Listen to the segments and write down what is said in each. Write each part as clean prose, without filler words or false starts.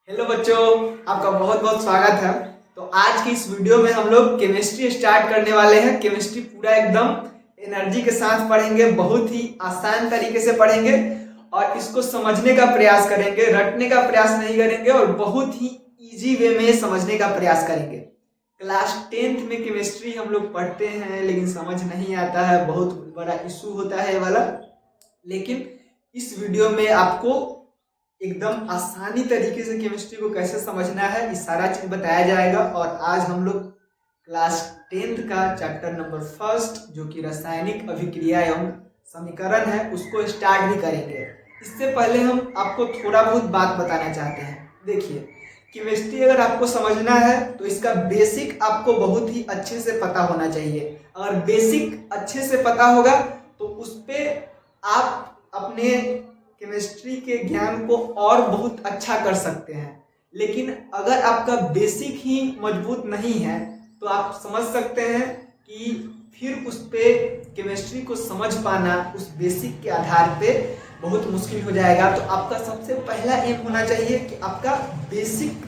Hello बच्चों, आपका बहुत बहुत स्वागत है। तो आज की इस वीडियो में हम लोग केमिस्ट्री स्टार्ट करने वाले हैं। केमिस्ट्री पूरा एकदम एनर्जी के साथ पढ़ेंगे, बहुत ही आसान तरीके से पढ़ेंगे और इसको समझने का प्रयास करेंगे, रटने का प्रयास नहीं करेंगे और बहुत ही इजी वे में समझने का प्रयास करेंगे। क्लास 10th में केमिस्ट्री हम लोग पढ़ते हैं लेकिन समझ नहीं आता है, बहुत बड़ा इशू होता है ये वाला। लेकिन इस वीडियो में आपको एकदम आसानी तरीके से केमिस्ट्री को कैसे समझना है ये सारा चीज बताया जाएगा। और आज हम लोग क्लास 10th का चैप्टर नंबर 1 जो कि रासायनिक अभिक्रिया एवं समीकरण है उसको स्टार्ट भी करेंगे। इससे पहले हम आपको थोड़ा बहुत बात बताना चाहते हैं। देखिए, केमिस्ट्री अगर आपको समझना है तो इसका बेसिक आपको बहुत ही अच्छे से पता होना चाहिए। अगर बेसिक अच्छे से पता होगा तो उस पर आप अपने केमिस्ट्री के ज्ञान को और बहुत अच्छा कर सकते हैं। लेकिन अगर आपका बेसिक ही मजबूत नहीं है तो आप समझ सकते हैं कि फिर उस पे केमिस्ट्री को समझ पाना उस बेसिक के आधार पे बहुत मुश्किल हो जाएगा। तो आपका सबसे पहला एम होना चाहिए कि आपका बेसिक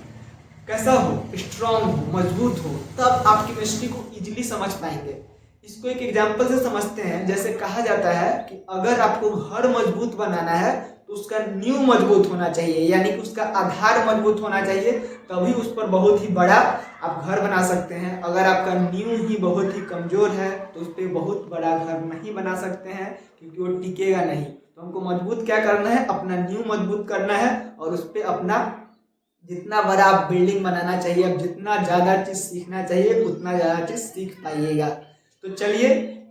कैसा हो, स्ट्रांग हो, मजबूत हो, तब आप केमिस्ट्री को इजीली समझ पाएंगे। इसको एक एग्जांपल से समझते हैं। जैसे कहा जाता है कि अगर आपको घर मजबूत बनाना है तो उसका नींव मजबूत होना चाहिए, यानी कि उसका आधार मजबूत होना चाहिए, तभी उस पर बहुत ही बड़ा आप घर बना सकते हैं। अगर आपका नींव ही बहुत ही कमजोर है तो उस पर बहुत बड़ा घर नहीं बना सकते हैं, क्योंकि वो टिकेगा नहीं। तो हमको मजबूत क्या करना है, अपना नींव मजबूत करना है और उस पर अपना जितना बड़ा आप बिल्डिंग बनाना चाहिए, अब जितना ज़्यादा चीज़ सीखना चाहिए उतना ज़्यादा चीज़ सीख पाइएगा। तो चलिए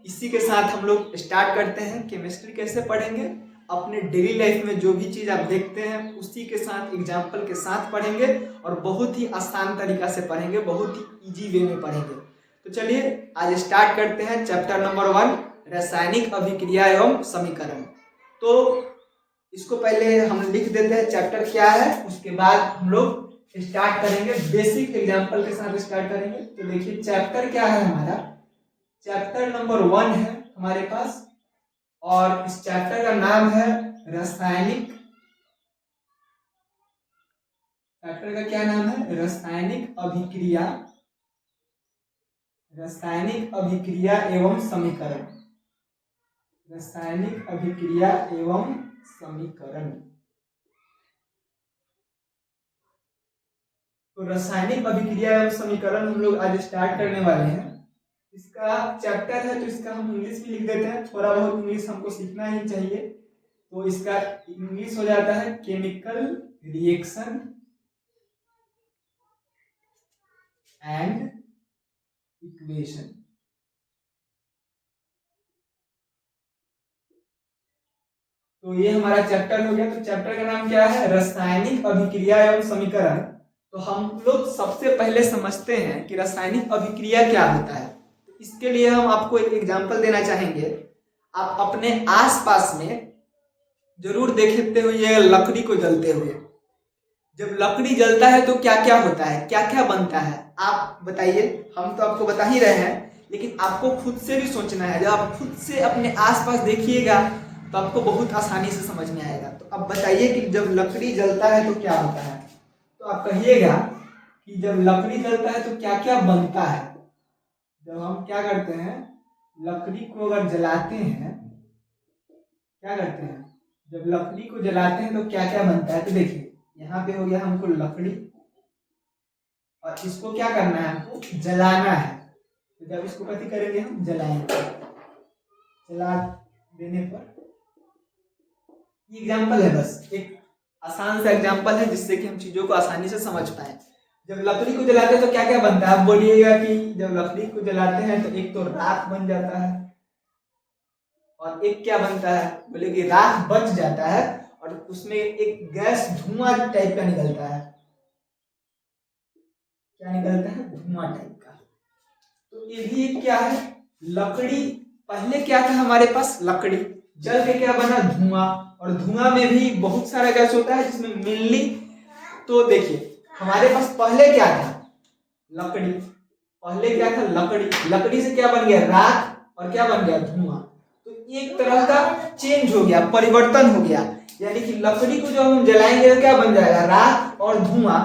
इसी के साथ हम लोग स्टार्ट करते हैं। केमिस्ट्री कैसे पढ़ेंगे, अपने डेली लाइफ में जो भी चीज़ आप देखते हैं उसी के साथ एग्जाम्पल के साथ पढ़ेंगे और बहुत ही आसान तरीका से पढ़ेंगे, बहुत ही इजी वे में पढ़ेंगे। तो चलिए आज स्टार्ट करते हैं चैप्टर नंबर 1 रासायनिक अभिक्रिया एवं समीकरण। तो इसको पहले हम लिख देते हैं चैप्टर क्या है, उसके बाद हम लोग स्टार्ट करेंगे, बेसिक एग्जांपल के साथ स्टार्ट करेंगे। तो देखिए चैप्टर क्या है हमारा, चैप्टर नंबर 1 है हमारे पास और इस चैप्टर का नाम है रासायनिक। चैप्टर का क्या नाम है, रासायनिक अभिक्रिया, रासायनिक अभिक्रिया एवं समीकरण, रासायनिक अभिक्रिया एवं समीकरण। तो रासायनिक अभिक्रिया एवं समीकरण हम लोग आज स्टार्ट करने वाले हैं। इसका चैप्टर है तो इसका हम इंग्लिश भी लिख देते हैं, थोड़ा बहुत इंग्लिश हमको सीखना ही चाहिए। तो इसका इंग्लिश हो जाता है केमिकल रिएक्शन एंड इक्वेशन। तो ये हमारा चैप्टर हो गया। तो चैप्टर का नाम क्या है, रासायनिक अभिक्रिया एवं समीकरण। तो हम लोग सबसे पहले समझते हैं कि रासायनिक अभिक्रिया क्या होता है। तो इसके लिए हम आपको एक एग्जांपल देना चाहेंगे। आप अपने आसपास में जरूर देखते हुए लकड़ी को जलते हुए, जब लकड़ी जलता है तो क्या क्या होता है, क्या क्या बनता है, आप बताइए। हम तो आपको बता ही रहे हैं लेकिन आपको खुद से भी सोचना है। जब आप खुद से अपने आसपास देखिएगा तो आपको बहुत आसानी से समझ में आएगा। तो अब बताइए कि जब लकड़ी जलता है तो क्या होता है। तो आप कहिएगा कि जब लकड़ी जलता है तो क्या क्या बनता है। जब हम क्या करते हैं, लकड़ी को अगर जलाते हैं, क्या करते हैं, जब लकड़ी को जलाते हैं तो क्या क्या बनता है। तो देखिए यहाँ पे हो गया हमको लकड़ी और इसको क्या करना है, हमको जलाना है। तो जब इसको कथी करेंगे, हम जलाएंगे। जला देने पर ये एग्जाम्पल है, बस एक आसान सा एग्जाम्पल है जिससे कि हम चीजों को आसानी से समझ पाए। जब लकड़ी को जलाते हैं तो क्या क्या बनता है, आप बोलिएगा कि जब लकड़ी को जलाते हैं तो एक तो राख बन जाता है और एक क्या बनता है, बोले कि राख बच जाता है और उसमें एक गैस धुआं टाइप का निकलता है। क्या निकलता है, धुआं टाइप का। तो ये भी एक क्या है, लकड़ी। पहले क्या था हमारे पास, लकड़ी जल के क्या बना, धुआं। और धुआं में भी बहुत सारा गैस होता है जिसमें मेनली, तो देखिए हमारे पास पहले क्या था, लकड़ी। पहले क्या था, लकड़ी। लकड़ी से क्या बन गया, राख, और क्या बन गया, धुआं। तो एक तरह का चेंज हो गया, परिवर्तन हो गया। यानी कि लकड़ी को जब हम जलाएंगे तो क्या बन जाएगा, राख और धुआं।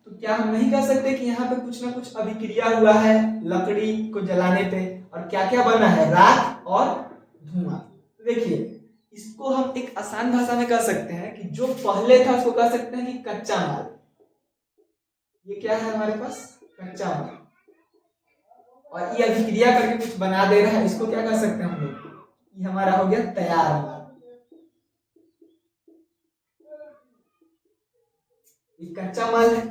तो क्या हम नहीं कह सकते कि यहाँ पे कुछ ना कुछ अभिक्रिया हुआ है लकड़ी को जलाने पे, और क्या क्या बना है, राख और धुआं। तो देखिए इसको हम एक आसान भाषा में कह सकते हैं कि जो पहले था उसको कह सकते हैं कि कच्चा माल। ये क्या है हमारे पास, कच्चा माल, और ये अभिक्रिया करके कुछ बना दे रहा है, इसको क्या कह सकते हैं हम लोग, ये हमारा हो गया तैयार माल। ये कच्चा माल है,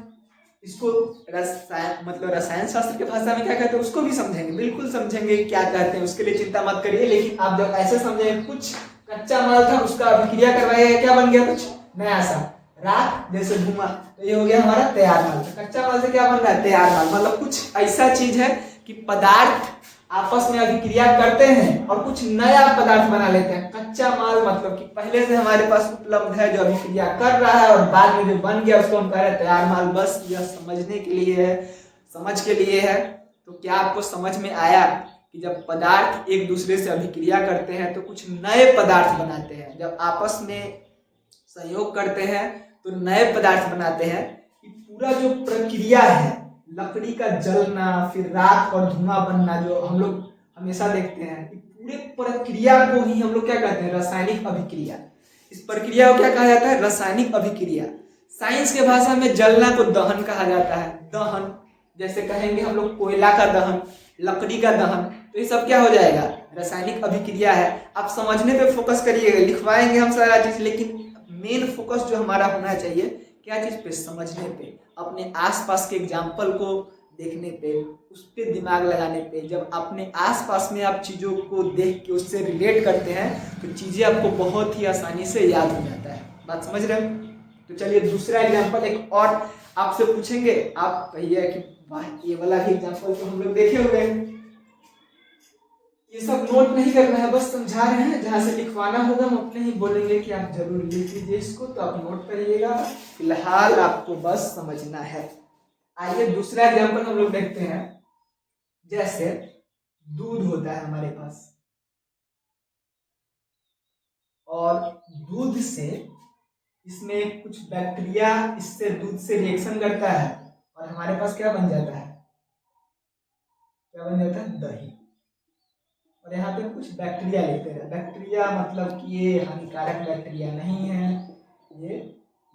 इसको रसायन शास्त्र के भाषा में क्या कहते हैं उसको भी समझेंगे, बिल्कुल समझेंगे क्या कहते हैं, उसके लिए चिंता मत करिए। लेकिन आप जब ऐसे समझेंगे कुछ कच्चा माल था उसका अभिक्रिया करवाया, क्या बन गया, कुछ नया सा, राख जैसे धुआं, तो ये हो गया हमारा तैयार माल। तो कच्चा माल से क्या बन रहा है, तैयार माल, मतलब कुछ ऐसा चीज है कि पदार्थ आपस में अभिक्रिया करते हैं और कुछ नया पदार्थ बना लेते हैं। कच्चा माल मतलब कि पहले से हमारे पास उपलब्ध है जो अभिक्रिया कर रहा है और बाद में जो बन गया उसको हम कह रहे हैं तैयार माल। बस यह समझने के लिए है, समझ के लिए है। तो क्या आपको समझ में आया कि जब पदार्थ एक दूसरे से अभिक्रिया करते हैं तो कुछ नए पदार्थ बनाते हैं, जब आपस में सहयोग करते हैं तो नए पदार्थ बनाते हैं। कि पूरा जो प्रक्रिया है लकड़ी का जलना, फिर राख और धुआं बनना, जो हम लोग हमेशा देखते हैं, कि पूरे प्रक्रिया को ही हम लोग क्या कहते हैं, रासायनिक अभिक्रिया। इस प्रक्रिया को क्या कहा जाता है, रासायनिक अभिक्रिया। साइंस के भाषा में जलना को दहन कहा जाता है। दहन जैसे कहेंगे हम लोग कोयला का दहन, लकड़ी का दहन, तो ये सब क्या हो जाएगा, रासायनिक अभिक्रिया है। आप समझने पे फोकस करिएगा, लिखवाएंगे हम सारा चीज, लेकिन मेन फोकस जो हमारा होना चाहिए क्या चीज पे, समझने पे, अपने आसपास के एग्जाम्पल को देखने पे, उस पर दिमाग लगाने पे। जब अपने आसपास में आप चीजों को देख के उससे रिलेट करते हैं तो चीजें आपको बहुत ही आसानी से याद हो जाता है। बात समझ रहे हो? तो चलिए दूसरा एग्जाम्पल एक और आपसे पूछेंगे, आप कहिए कि वाह ये वाला भी एग्जाम्पल तो हम लोग देखे हुए हैं। ये सब नोट नहीं करना है, बस समझा रहे हैं, जहां से लिखवाना होगा हम अपने ही बोलेंगे कि आप जरूर लिख लीजिए इसको, तो आप नोट करिएगा। फिलहाल आपको बस समझना है। आइए दूसरा एग्जाम्पल हम लोग देखते हैं। जैसे दूध होता है हमारे पास, और दूध से इसमें कुछ बैक्टीरिया इससे दूध से रिएक्शन करता है और हमारे पास क्या बन जाता है, क्या बन जाता है, दही। और यहाँ पे कुछ बैक्टीरिया लेते हैं। बैक्टीरिया मतलब कि ये हानिकारक बैक्टीरिया नहीं है, ये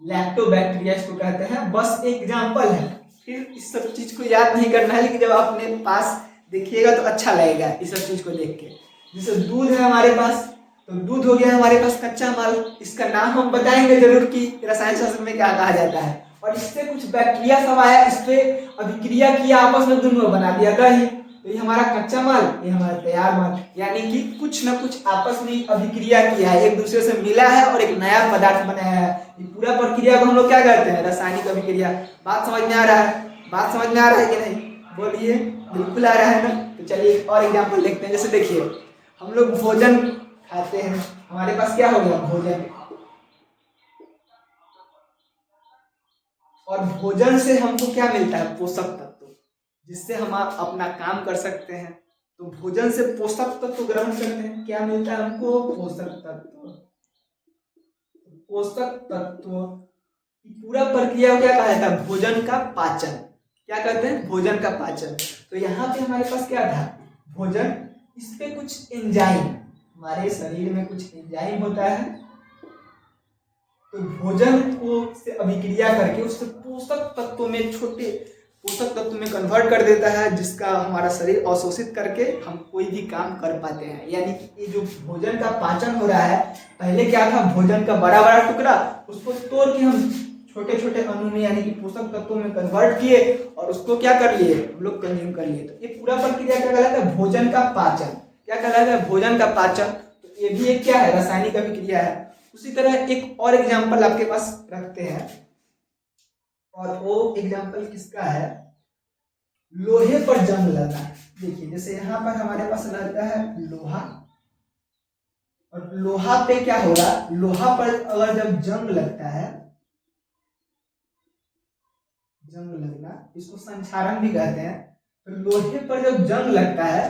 लैक्टोबैक्टीरिया इसको कहते हैं। बस एग्जाम्पल है, फिर इस सब चीज को याद नहीं करना है, लेकिन जब आप अपने पास देखिएगा तो अच्छा लगेगा इस सब चीज को देख के। जैसे दूध है हमारे पास, तो दूध हो गया हमारे पास कच्चा माल। इसका नाम हम बताएंगे जरूर कि रसायन शास्त्र में क्या कहा जाता है। और इससे कुछ बैक्टीरिया सब आया, इस पे अभिक्रिया किया, आपस में दोनों बना दिया दही। तो ये हमारा कच्चा माल, ये हमारा तैयार माल, यानी कि कुछ ना कुछ आपस में अभिक्रिया किया है, एक दूसरे से मिला है और एक नया पदार्थ बनाया है। ये पूरा प्रक्रिया को हम लोग क्या कहते हैं, रासायनिक अभिक्रिया। बात समझ में आ रहा है, बात समझ में आ रहा है कि नहीं, बोलिए, बिल्कुल आ रहा है ना। तो चलिए एक और एग्जाम्पल देखते हैं। जैसे देखिए हम लोग भोजन खाते हैं, हमारे पास क्या हो गया, भोजन, और भोजन से हमको क्या मिलता है, पोषक तत्व, जिससे हम अपना काम कर सकते हैं। तो भोजन से पोषक तत्व ग्रहण करते हैं, क्या मिलता है हमको, पोषक तत्व। पोषक तत्व पूरा प्रक्रिया क्या कहा जाता है, भोजन का पाचन, क्या कहते हैं, भोजन का पाचन। तो यहाँ पे हमारे पास क्या था, भोजन, इस पे कुछ एंजाइम, हमारे शरीर में कुछ एंजाइम होता है, तो भोजन को से अभिक्रिया करके उससे पोषक तत्वों में, छोटे पोषक तत्व में कन्वर्ट कर देता है, जिसका हमारा शरीर अवशोषित करके हम कोई भी काम कर पाते हैं। यानी कि ये जो भोजन का पाचन हो रहा है, पहले क्या था, भोजन का बड़ा बड़ा टुकड़ा, उसको तोड़ के हम छोटे छोटे अणु में यानी कि पोषक तत्वों में कन्वर्ट किए और उसको क्या कर लिए, हम लोग कंज्यूम कर लिए। तो ये पूरा प्रक्रिया क्या कहलाता है, भोजन का पाचन। क्या कहलाता है, भोजन का पाचन। तो ये भी एक क्या है, रासायनिक अभिक्रिया है। उसी तरह एक और एग्जाम्पल आपके पास रखते हैं, और वो एग्जाम्पल किसका है, लोहे पर जंग लगना। देखिए जैसे यहाँ पर हमारे पास लगता है लोहा, और लोहा पे क्या होगा, लोहा पर अगर जब जंग लगता है, जंग लगना, इसको संक्षारण भी कहते हैं। तो लोहे पर जब जंग लगता है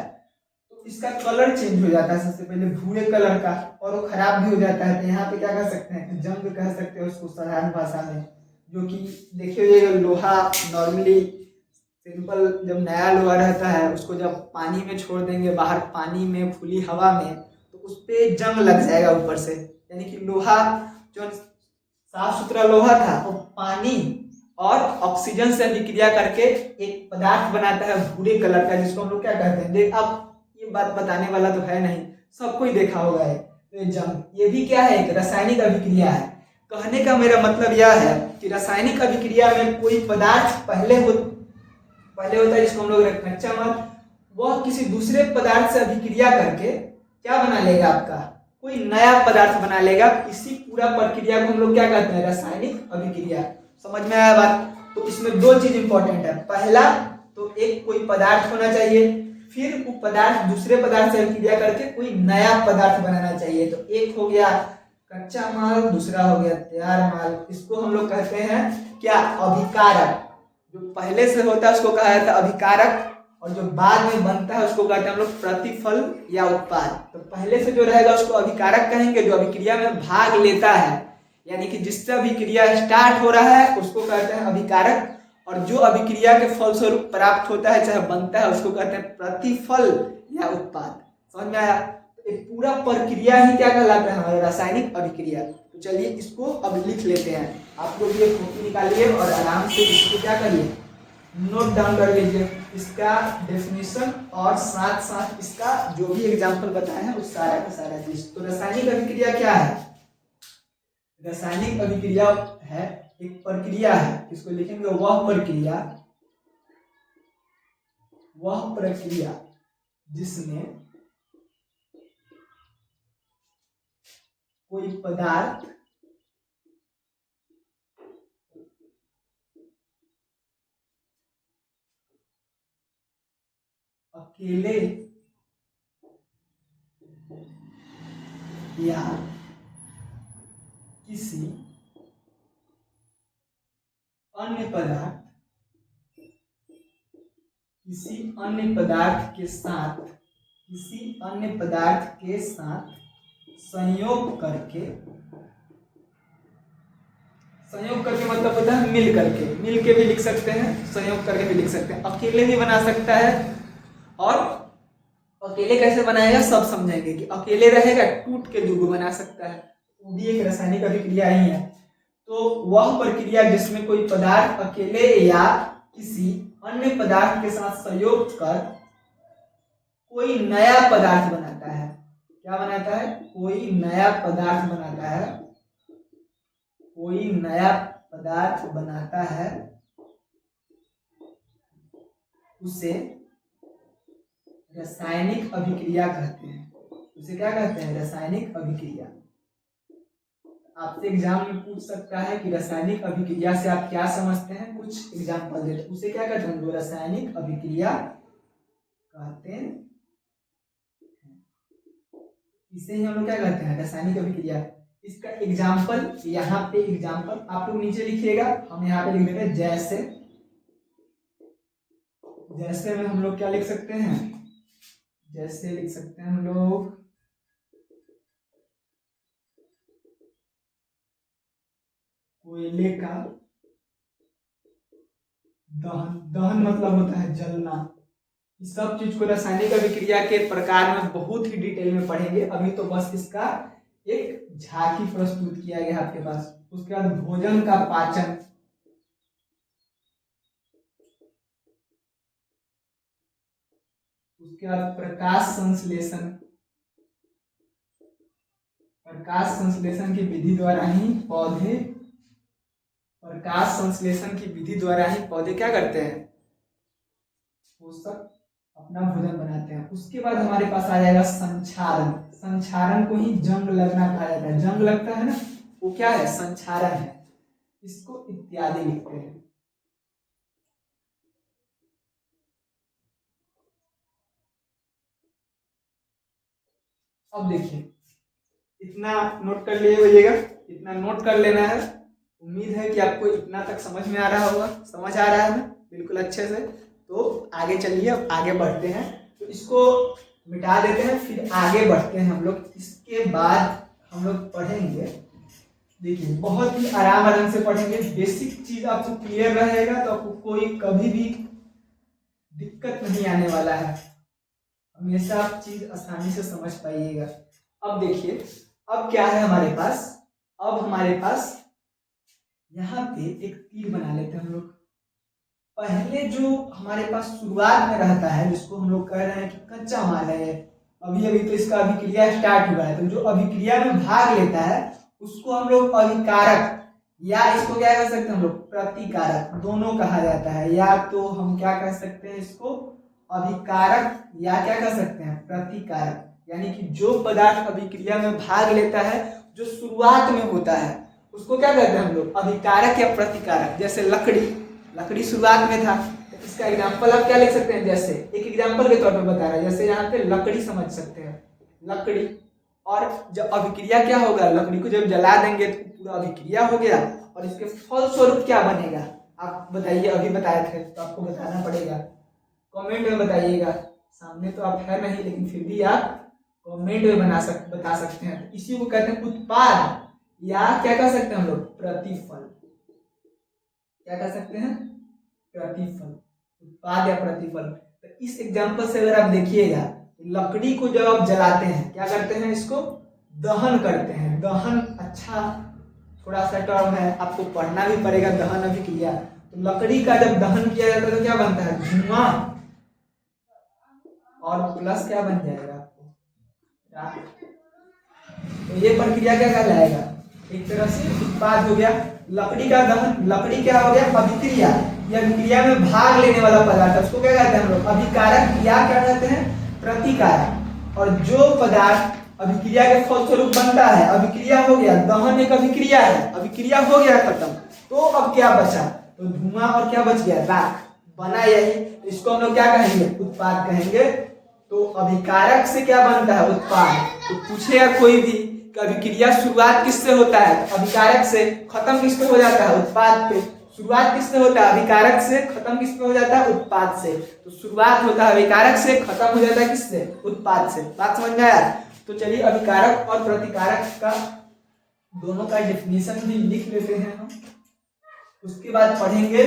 तो इसका कलर चेंज हो जाता है सबसे पहले भूरे कलर का, और वो खराब भी हो जाता है। तो यहाँ पे क्या कर सकते हैं, जंग कह सकते हैं उसको साधारण भाषा में, जो कि देखिए लोहा नॉर्मली सिंपल जब नया लोहा रहता है उसको जब पानी में छोड़ देंगे बाहर, पानी में खुली हवा में, तो उस पर जंग लग जाएगा ऊपर से। यानी कि लोहा जो साफ सुथरा लोहा था वो पानी और ऑक्सीजन से अभिक्रिया करके एक पदार्थ बनाता है भूरे कलर का, जिसको हम लोग क्या कहते हैं, देख अब ये बात बताने वाला तो है नहीं, सबको ही देखा होगा है। तो ये जंग ये भी क्या है, एक रासायनिक अभिक्रिया है। कहने का मेरा मतलब यह है कि रासायनिक अभिक्रिया में कोई पदार्थ पहले होता है जिसको हम लोग कच्चा माल, वह किसी दूसरे पदार्थ से अभिक्रिया करके क्या बना लेगा, आपका कोई नया पदार्थ बना लेगा। इसी पूरा प्रक्रिया को हम लोग क्या कहते हैं, रासायनिक अभिक्रिया। समझ में आया बात? तो इसमें दो चीज इंपॉर्टेंट है। पहला तो एक कोई पदार्थ होना चाहिए, फिर वो पदार्थ दूसरे पदार्थ से अभिक्रिया करके कोई नया पदार्थ बनाना चाहिए। तो एक हो गया कच्चा माल, दूसरा हो गया तैयार माल। इसको हम लोग कहते हैं क्या, अभिकारक। जो पहले से होता है उसको कहा जाता है अभिकारक, और जो बाद में बनता है उसको कहते हैं हम लोग प्रतिफल या उत्पाद। तो पहले से जो रहेगा उसको अभिकारक कहेंगे, जो अभिक्रिया में भाग लेता है, यानी कि जिससे अभिक्रिया स्टार्ट हो रहा है उसको कहते हैं अभिकारक, और जो अभिक्रिया के फलस्वरूप प्राप्त होता है चाहे बनता है उसको कहते हैं प्रतिफल या उत्पाद। समझ में आया? तो एक पूरा प्रक्रिया ही क्या कहलाता है, हमारा रासायनिक अभिक्रिया। तो चलिए इसको अब लिख लेते हैं। आप लोग ये कॉपी निकालिए और आराम से इसको क्या करिए, नोट डाउन कर लीजिए इसका डेफिनेशन, और साथ साथ इसका जो भी एग्जाम्पल बताया है उस सारा का सारा चीज। तो रासायनिक अभिक्रिया क्या है, रासायनिक अभिक्रिया है एक प्रक्रिया है, इसको लिखेंगे वह प्रक्रिया जिसमें कोई पदार्थ अकेले या किसी अन्य पदार्थ के साथ संयोग करके मतलब होता है मिल के भी लिख सकते हैं, संयोग करके भी लिख सकते हैं, अकेले भी बना सकता है। और अकेले कैसे बनाएगा सब समझेंगे कि अकेले रहेगा टूट के दुगो बना सकता है, वो भी एक रासायनिक अभिक्रिया ही है। तो वह प्रक्रिया जिसमें कोई पदार्थ अकेले या किसी अन्य पदार्थ के साथ संयोग कर कोई नया पदार्थ बनाता है। क्या बनाता है, कोई नया पदार्थ बनाता है, उसे रासायनिक अभिक्रिया कहते हैं। उसे क्या कहते हैं, रासायनिक अभिक्रिया। आपसे एग्जाम में पूछ सकता है कि रासायनिक अभिक्रिया से आप क्या समझते हैं, कुछ एग्जाम्पल देते। उसे क्या कहते हैं, रासायनिक अभिक्रिया कहते हैं। इसे ही हम लोग क्या कहते हैं, रासायनिक अभिक्रिया। इसका एग्जाम्पल यहाँ पे एग्जाम्पल आप लोग नीचे लिखिएगा, हम यहाँ पे लिख देते हैं जैसे में हम लोग क्या लिख सकते हैं, जैसे लिख सकते हैं हम लोग कोयले का दहन मतलब होता है जलना। इस सब चीज को रासायनिक अभिक्रिया के प्रकार में बहुत ही डिटेल में पढ़ेंगे। अभी तो बस इसका एक झांकी प्रस्तुत किया गया आपके पास। उसके बाद भोजन का पाचन, उसके बाद प्रकाश संश्लेषण की विधि द्वारा ही पौधे क्या करते हैं, पोषक अपना भोजन बनाते हैं। उसके बाद हमारे पास आ जाएगा संक्षारण को ही जंग लगना कहा जाता है। जंग लगता है ना, वो क्या है, संक्षारण है। इसको इत्यादि लिखते हैं। अब देखिए इतना नोट कर लीजिएगा, इतना नोट कर लेना है। उम्मीद है कि आपको इतना तक समझ में आ रहा होगा, समझ आ रहा है ना बिल्कुल अच्छे से। तो आगे चलिए, अब आगे बढ़ते हैं। तो इसको मिटा देते हैं, फिर आगे बढ़ते हैं हम लोग। इसके बाद हम लोग पढ़ेंगे, देखिए बहुत ही आराम से पढ़ेंगे, बेसिक चीज आपको क्लियर रहेगा तो आपको कोई कभी भी दिक्कत नहीं आने वाला है, हमेशा आप चीज आसानी से समझ पाइएगा। अब देखिए, अब क्या है हमारे पास, अब हमारे पास यहाँ पे एक तीर बना लेते हैं हम लोग। पहले जो हमारे पास शुरुआत में रहता है, जिसको हम लोग कह रहे हैं कि कच्चा माल है, अभी अभी तो इसका अभिक्रिया स्टार्ट हुआ है, तो जो अभिक्रिया में भाग लेता है उसको हम लोग अभिकारक, या इसको क्या कह सकते हैं हम लोग प्रतिकारक, दोनों कहा जाता है। या तो हम क्या कह सकते हैं इसको अभिकारक, या क्या कह सकते हैं प्रतिकारक। यानी कि जो पदार्थ अभिक्रिया में भाग लेता है, जो शुरुआत में होता है, उसको क्या कहते हैं हम लोग अभिकारक या प्रतिकारक। जैसे लकड़ी, लकड़ी शुरुआत में था, तो इसका एग्जाम्पल आप क्या लिख सकते हैं, जैसे एक एग्जाम्पल के तौर पर बता रहा है, जैसे यहाँ पे लकड़ी समझ सकते हैं, लकड़ी। और जब अभिक्रिया क्या होगा, लकड़ी को जब जला देंगे तो पूरा अभिक्रिया हो गया, और इसके फल स्वरूप क्या बनेगा आप बताइए। अभी बताए थे तो आपको बताना पड़ेगा, कमेंट में बताइएगा। सामने तो आप है नहीं, लेकिन फिर भी आप कमेंट में बता सकते हैं। इसी को कहते हैं उत्पाद, या क्या कह सकते हैं हम लोग प्रतिफल। क्या कह सकते हैं प्रतिफल, उत्पाद या प्रतिफल। तो इस एग्जांपल से अगर आप देखिएगा, तो लकड़ी को जब आप जलाते हैं क्या करते हैं, इसको दहन करते हैं। दहन अच्छा थोड़ा सा टर्म है, आपको पढ़ना भी पड़ेगा, दहन अभिक्रिया। तो लकड़ी का जब दहन किया जाता है तो क्या बनता है, धुआं, और प्लस क्या बन जाएगा आपको। तो ये प्रक्रिया क्या कहलाएगा, एक तरह से उत्पाद हो गया। लकड़ी का दहन, लकड़ी क्या हो गया अभिक्रिया, या अभिक्रिया में भाग लेने वाला पदार्थ, उसको क्या कहते हैं हम लोग अभिकारक, या क्या कहते हैं प्रतिकारक। और जो पदार्थ अभिक्रिया के फलस्वरूप बनता है, अभिक्रिया हो गया, दहन एक अभिक्रिया है, अभिक्रिया हो गया खत्म, तो अब क्या बचा, तो धुआं और क्या बच गया, राख बना यही। इसको हम लोग क्या कहेंगे, उत्पाद कहेंगे। तो अभिकारक से क्या बनता है, उत्पाद। तो पूछेगा कोई भी कि अभिक्रिया शुरुआत किससे होता है, अभिकारक से, खत्म किस पे हो जाता है, उत्पाद पे। शुरुआत किससे होता है, अभिकारक से, खत्म किस पे हो जाता है, उत्पाद से। तो शुरुआत होता है अभिकारक से, खत्म हो जाता है किससे, उत्पाद से। बात समझ में आया। तो चलिए अभिकारक और प्रतिकारक का दोनों का डेफिनेशन भी लिख लेते हैं हम, उसके बाद पढ़ेंगे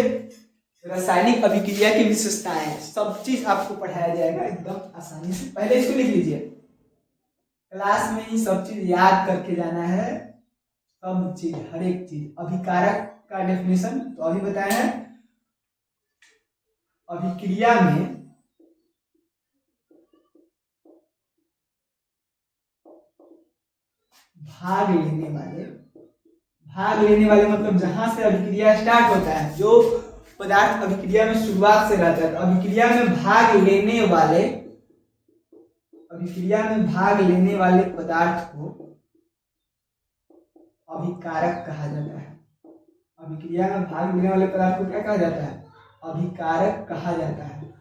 रासायनिक अभिक्रिया की विशेषताएं। सब चीज आपको पढ़ाया जाएगा एकदम आसानी से। पहले इसको लिख लीजिए, क्लास में ही सब चीज याद करके जाना है, सब चीज, हर एक चीज। अभिकारक का डेफिनेशन तो अभी बताए हैं, अभिक्रिया में भाग लेने वाले, भाग लेने वाले मतलब जहां से अभिक्रिया स्टार्ट होता है, जो पदार्थ अभिक्रिया में शुरुआत से रहता है, तो अभिक्रिया में भाग लेने वाले, अभिक्रिया में भाग लेने वाले पदार्थ को अभिकारक कहा जाता है। अभिक्रिया में भाग लेने वाले पदार्थ को क्या कहा जाता है, अभिकारक कहा जाता है।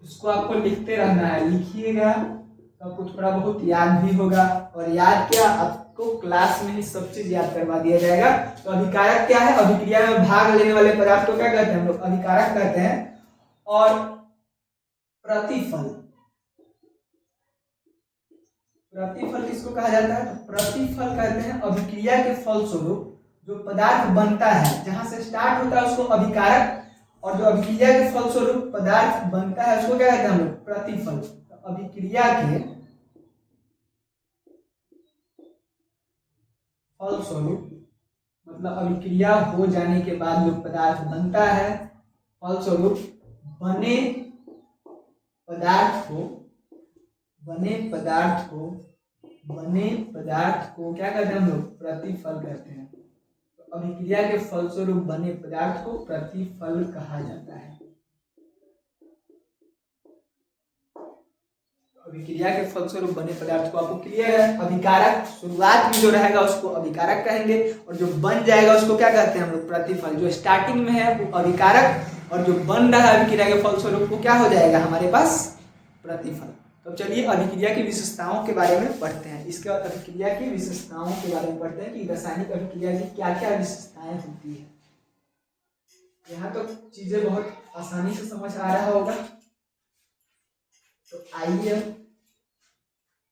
इसको आपको लिखते रहना है, लिखिएगा तो आपको थोड़ा बहुत याद भी होगा। और याद क्या, आपको क्लास में ही सब चीज याद करवा दिया जाएगा। तो अभिकारक क्या है, अभिक्रिया में भाग लेने वाले पदार्थ को क्या कहते हैं हम लोग, अभिकारक कहते हैं। और प्रतिफल, प्रतिफल किसको कहा जाता है, तो प्रतिफल कहते हैं अभिक्रिया के फलस्वरूप जो पदार्थ बनता है, जहां से स्टार्ट होता है उसको अभिकारक, और जो अभिक्रिया के फलस्वरूप पदार्थ बनता है उसको क्या कहते हैं हम लोग प्रतिफल। तो अभिक्रिया के फलस्वरूप मतलब अभिक्रिया हो जाने के बाद जो पदार्थ बनता है, फलस्वरूप बने पदार्थ को, बने पदार्थ को, बने पदार्थ को क्या कहते हैं हम लोग प्रतिफल कहते हैं। तो अभिक्रिया के फलस्वरूप बने पदार्थ को प्रतिफल कहा जाता है। अभिक्रिया के फलस्वरूप बने पदार्थ को आपको क्लियर है। अभिकारक शुरुआत में जो रहेगा उसको अभिकारक कहेंगे, और जो बन जाएगा उसको क्या कहते हैं हम लोग प्रतिफल। जो स्टार्टिंग में है वो अभिकारक, और जो बन रहा है अभिक्रिया के फलस्वरूप वो क्या हो जाएगा हमारे पास प्रतिफल। तो चलिए अभिक्रिया की विशेषताओं के बारे में पढ़ते हैं। इसके बाद अभिक्रिया की विशेषताओं के बारे में पढ़ते हैं कि रासायनिक अभिक्रिया की क्या क्या विशेषताएं होती है। यहाँ तो चीजें बहुत आसानी से समझ आ रहा होगा। तो आइए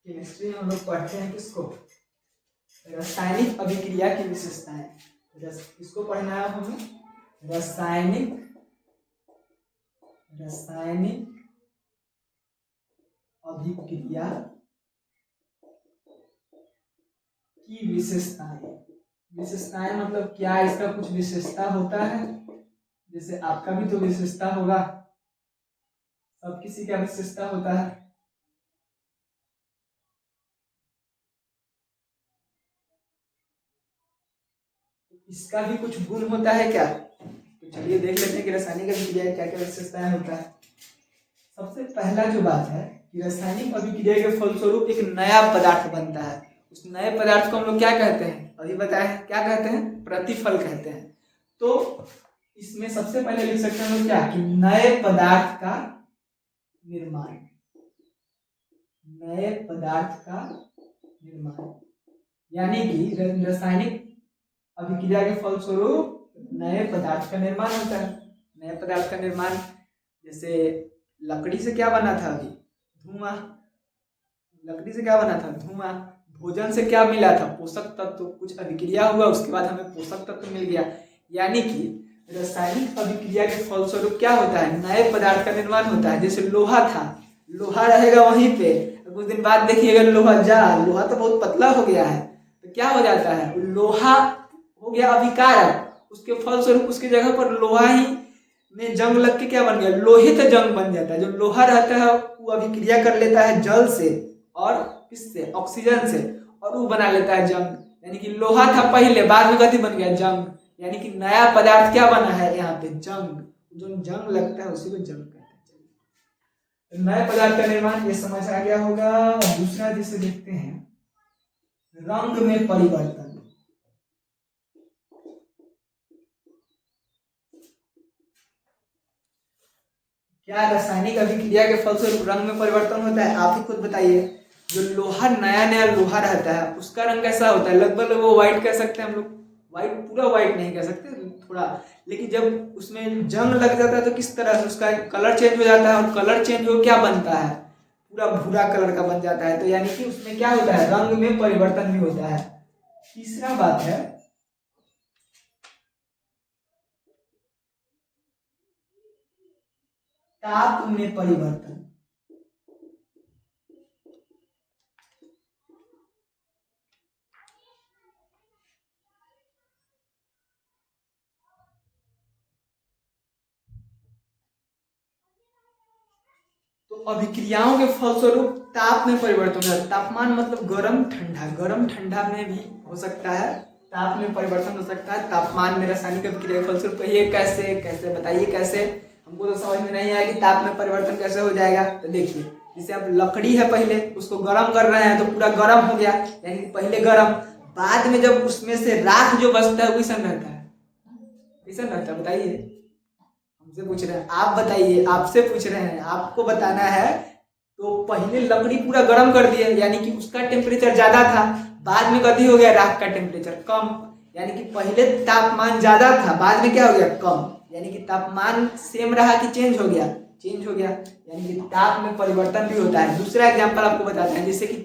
केमिस्ट्री में हम लोग पढ़ते हैं किसको? रासायनिक अभिक्रिया की विशेषताएं। किसको पढ़ना है हमें? रासायनिक अभिक्रिया की विशेषताएं। विशेषताएं मतलब क्या इसका कुछ विशेषता होता है? जैसे आपका भी तो विशेषता होगा, सब किसी का विशेषता होता है। इसका भी कुछ गुण होता है क्या? तो चलिए देख लेते हैं कि रासायनिक अभिक्रिया क्या क्या विशेषताएं होता है। सबसे पहला जो बात है कि रासायनिक अभिक्रिया के फलस्वरूप एक नया पदार्थ बनता है। उस नए पदार्थ को हम लोग क्या कहते हैं? अभी बताया है, क्या कहते हैं? प्रतिफल कहते हैं। तो इसमें सबसे पहले लिख सकते हैं क्या कि नए पदार्थ का निर्माण। नए पदार्थ का निर्माण यानी कि रासायनिक अभिक्रिया के फलस्वरूप नए पदार्थ का निर्माण होता है। नए पदार्थ का निर्माण जैसे लकड़ी से क्या बना था? अभी धुआं। लकड़ी से क्या बना था? धुआं। भोजन से क्या मिला था? पोषक तत्व। कुछ अभिक्रिया हुआ, उसके बाद हमें पोषक तत्व मिल गया। यानी कि रासायनिक अभिक्रिया के फलस्वरूप क्या होता है? नए पदार्थ का निर्माण होता है। जैसे लोहा था, लोहा रहेगा वहीं पे, कुछ दिन बाद देखिएगा लोहा लोहा तो बहुत पतला हो गया है, तो क्या हो जाता है? लोहा हो गया अभिकारक, उसके फलस्वरूप उसकी जगह पर लोहा ही में जंग लग के क्या बन गया? लोहित जंग बन जाता है। जो लोहा रहता है वो अभिक्रिया कर लेता है जल से और किससे? ऑक्सीजन से, और वो बना लेता है जंग। यानी कि लोहा था पहले, बाद में कथी बन गया? जंग। यानी कि नया पदार्थ क्या बना है यहाँ पे? जंग। जो जंग लगता है उसी को जंग कहते हैं। नए पदार्थ का निर्माण ये समझ आ गया होगा। और दूसरा जिसे देखते हैं, रंग में परिवर्तन। क्या रासायनिक अभिक्रिया के फलस्वरूप रंग में परिवर्तन होता है? आप ही खुद बताइए। जो लोहा, नया नया लोहा रहता है, उसका रंग कैसा होता है? लगभग वो व्हाइट कह सकते हैं हम लोग। व्हाइट, पूरा व्हाइट नहीं कह सकते, थोड़ा। लेकिन जब उसमें जंग लग जाता है तो किस तरह से उसका कलर चेंज हो जाता है, और कलर चेंज हो क्या बनता है? पूरा भूरा कलर का बन जाता है। तो यानी कि उसमें क्या होता है? रंग में परिवर्तन भी होता है। तीसरा बात है ताप में परिवर्तन। तो अभिक्रियाओं के फलस्वरूप ताप में परिवर्तन होता है। तापमान मतलब गर्म ठंडा, गर्म ठंडा में भी हो सकता है, ताप में परिवर्तन हो सकता है। तापमान में रासायनिक अभिक्रिया के फलस्वरूप कहिए कैसे? कैसे बताइए कैसे? हमको तो समझ में नहीं आया कि ताप में परिवर्तन कैसे हो जाएगा। तो देखिए, जैसे अब लकड़ी है, पहले उसको गर्म कर रहे हैं तो पूरा गर्म हो गया, यानी कि पहले गर्म, बाद में जब उसमें से राख जो बचता है वैसा रहता है। कैसा रहता है बताइए? हमसे पूछ रहे हैं, आप बताइए, आपसे पूछ रहे हैं, आपको बताना है। तो पहले लकड़ी पूरा गर्म कर दिए, यानी कि उसका टेम्परेचर ज्यादा था, बाद में कथी हो गया? राख का टेम्परेचर कम। यानी कि पहले तापमान ज्यादा था, बाद में क्या हो गया? कम। यानी कि तापमान सेम रहा कि चेंज हो गया? चेंज हो गया। यानी कि ताप में परिवर्तन भी होता है। दूसरा एग्जाम्पल आपको बताते हैं, जैसे कि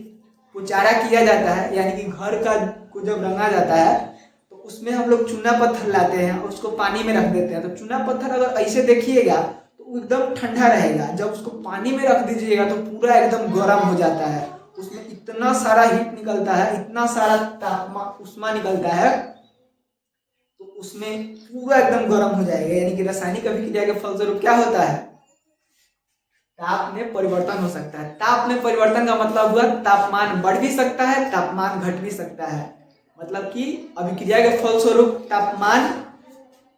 पुचारा किया जाता है, यानी कि घर का को जब रंगा जाता है तो उसमें हम लोग चूना पत्थर लाते हैं और उसको पानी में रख देते हैं। तो चूना पत्थर अगर ऐसे देखिएगा तो एकदम ठंडा रहेगा, जब उसको पानी में रख दीजिएगा तो पूरा एकदम गर्म हो जाता है। उसमें इतना सारा हीट निकलता है, इतना सारा तापमान उष्मा निकलता है, तो उसमें पूरा एकदम गर्म हो जाएगा। यानी कि रासायनिक अभिक्रिया के फलस्वरूप क्या होता है? ताप में परिवर्तन हो सकता है। ताप में परिवर्तन का मतलब हुआ तापमान बढ़ भी सकता है, तापमान घट भी सकता है। मतलब कि अभिक्रिया के फलस्वरूप तापमान,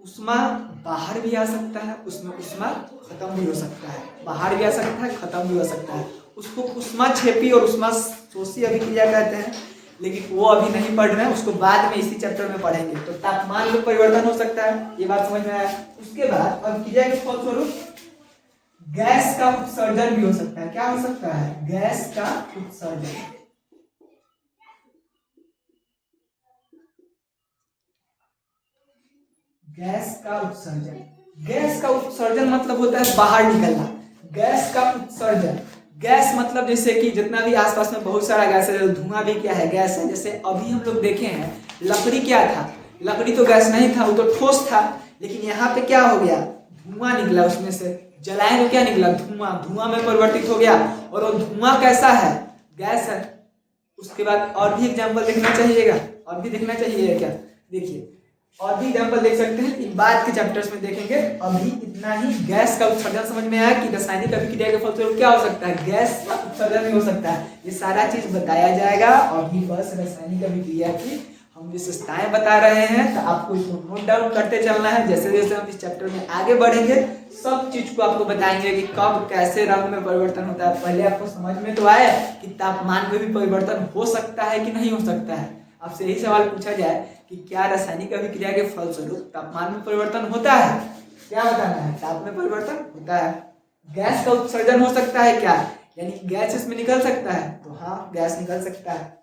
उष्मा बाहर भी आ सकता है, उसमें उष्मा खत्म भी हो सकता है। बाहर भी आ सकता है, खत्म भी हो सकता है। उसको उष्मा छेपी और उष्मा शोषी अभिक्रिया कहते हैं, लेकिन वो अभी नहीं पढ़ रहे हैं, उसको बाद में इसी चैप्टर में पढ़ेंगे। तो तापमान में परिवर्तन हो सकता है, ये बात समझ में आया। उसके बाद अभिक्रिया के फलस्वरूप गैस का उत्सर्जन भी हो सकता है। क्या हो सकता है? गैस का उत्सर्जन। गैस का उत्सर्जन, गैस का उत्सर्जन मतलब होता है बाहर निकलना। गैस का उत्सर्जन, गैस मतलब जैसे कि जितना भी आसपास में बहुत सारा गैस है, धुआं भी क्या है, गैस है। जैसे अभी हम लोग देखे हैं लकड़ी क्या था, लकड़ी तो गैस नहीं था, वो तो ठोस था। लेकिन यहाँ पे क्या हो गया, धुआं निकला, उसमें से जलाए तो क्या निकला, धुआं, धुआं में परिवर्तित हो गया। और वो धुआं कैसा है, गैस है। उसके बाद और भी एग्जाम्पल देखना चाहिएगा, और भी देखना चाहिए क्या, देखिए और भी एग्जाम्पल देख सकते हैं, इन बाद के चैप्टर्स में देखेंगे। अभी इतना ही गैस का उत्सर्जन समझ में आया कि रासायनिक अभिक्रिया के फलस्वरूप क्या हो सकता है, गैस का उत्सर्जन भी हो सकता है। ये सारा चीज बताया जाएगा। अभी बस रासायनिक अभिक्रिया की हम विशेषताएं बता रहे हैं, तो आपको इसको नोट डाउन करते चलना है। जैसे जैसे हम इस चैप्टर में आगे बढ़ेंगे सब चीज को आपको बताएंगे कि कब कैसे रंग में परिवर्तन होता है। पहले आपको समझ में तो आया कि तापमान में भी परिवर्तन हो सकता है कि नहीं हो सकता है। आपसे यही सवाल पूछा जाए कि क्या रासायनिक अभिक्रिया के फलस्वरूप तापमान में परिवर्तन होता है, क्या बताना है, ताप में परिवर्तन होता है। गैस का उत्सर्जन हो सकता है क्या, यानी गैस इसमें निकल सकता है, तो हाँ गैस निकल सकता है।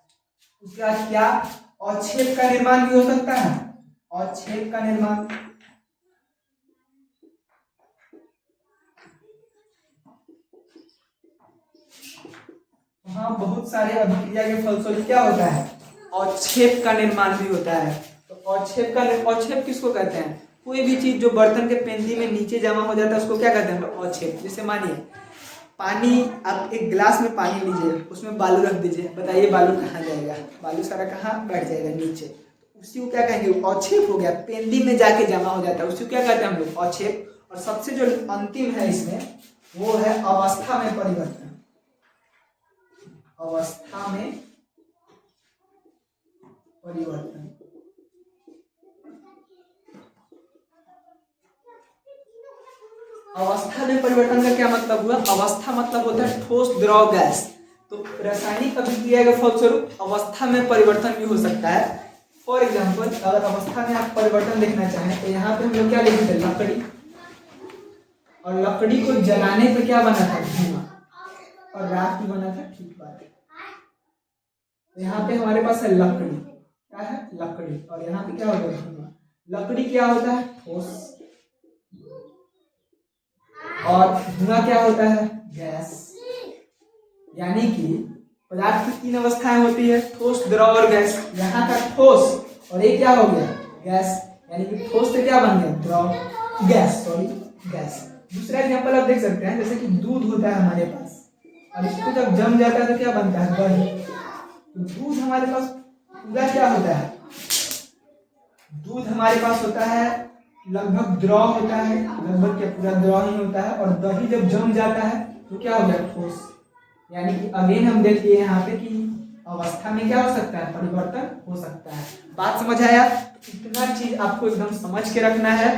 उसके बाद क्या, अवक्षेप का निर्माण भी हो सकता है, अवक्षेप का निर्माण। हाँ बहुत सारे अभिक्रिया के फलस्वरूप क्या होता है, अवक्षेप का निर्माण भी होता है। तो अवक्षेप का, अवक्षेप किसको कहते हैं, कोई भी चीज जो बर्तन के पेंदी में नीचे जमा हो जाता है उसको क्या कहते हैं, अवक्षेप। जैसे मानिए पानी, आप एक गिलास में पानी लीजिए, उसमें बालू रख दीजिए, बताइए बालू कहाँ जाएगा, बालू सारा कहाँ बैठ जाएगा, नीचे। उसी को क्या कहेंगे, अवक्षेप हो गया, पेंदी में जाके जमा हो जाता है, उसी को क्या कहते हैं हम लोग, अवक्षेप। और सबसे जो अंतिम है इसमें वो है अवस्था में परिवर्तन, अवस्था में परिवर्तन। अवस्था में परिवर्तन का क्या मतलब हुआ, अवस्था मतलब होता है ठोस द्रव गैस। तो रासायनिक अभिक्रिया के फलस्वरूप अवस्था में परिवर्तन भी हो सकता है। फॉर एग्जाम्पल अगर अवस्था में आप परिवर्तन देखना चाहें तो यहाँ पे हम लोग क्या लिखते हैं, लकड़ी, और लकड़ी को जलाने पे क्या बना था, धुआं, और राख भी बना था, ठीक बात है। यहाँ पे हमारे पास है लकड़ी, क्या है, लकड़ी, और यहाँ पे क्या होता है, धुआं। लकड़ी क्या होता है, ठोस, और धुआं क्या होता है, गैस। यानी कि पदार्थ की तीन अवस्थाएं होती है, ठोस, द्रव और गैस। यहाँ का ठोस और ये क्या हो गया, गैस। यानी कि ठोस से क्या बन गया, द्रव, गैस, सॉरी गैस। दूसरा एग्जांपल आप देख सकते हैं, जैसे कि दूध होता है हमारे पास, और इसको जब जम जाता है तो क्या बनता है, दही। तो दूध हमारे पास पूरा क्या होता है, दूध हमारे पास होता है लगभग द्रव होता है, लगभग क्या पूरा द्रव ही होता है। और दही जब जम जाता है तो क्या हो गया, ठोस। यानी कि अगेन हम देखिए यहाँ पे कि अवस्था में क्या हो सकता है, परिवर्तन हो सकता है। बात समझ आया, इतना चीज आपको एकदम समझ के रखना है।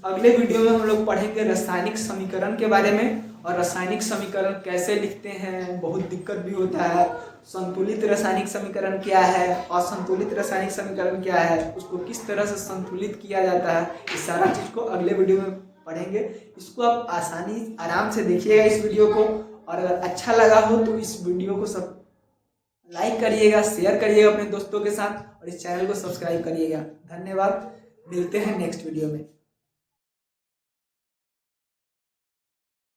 अगले वीडियो में हम लोग पढ़ेंगे रासायनिक समीकरण के बारे में, और रासायनिक समीकरण कैसे लिखते हैं, बहुत दिक्कत भी होता है। संतुलित रासायनिक समीकरण क्या है, असंतुलित रासायनिक समीकरण क्या है, उसको किस तरह से संतुलित किया जाता है, इस सारा चीज को अगले वीडियो में पढ़ेंगे। इसको आप आसानी आराम से देखिएगा इस वीडियो को, और अगर अच्छा लगा हो तो इस वीडियो को सब लाइक करिएगा, शेयर करिएगा अपने दोस्तों के साथ, और इस चैनल को सब्सक्राइब करिएगा। धन्यवाद, मिलते हैं नेक्स्ट वीडियो में।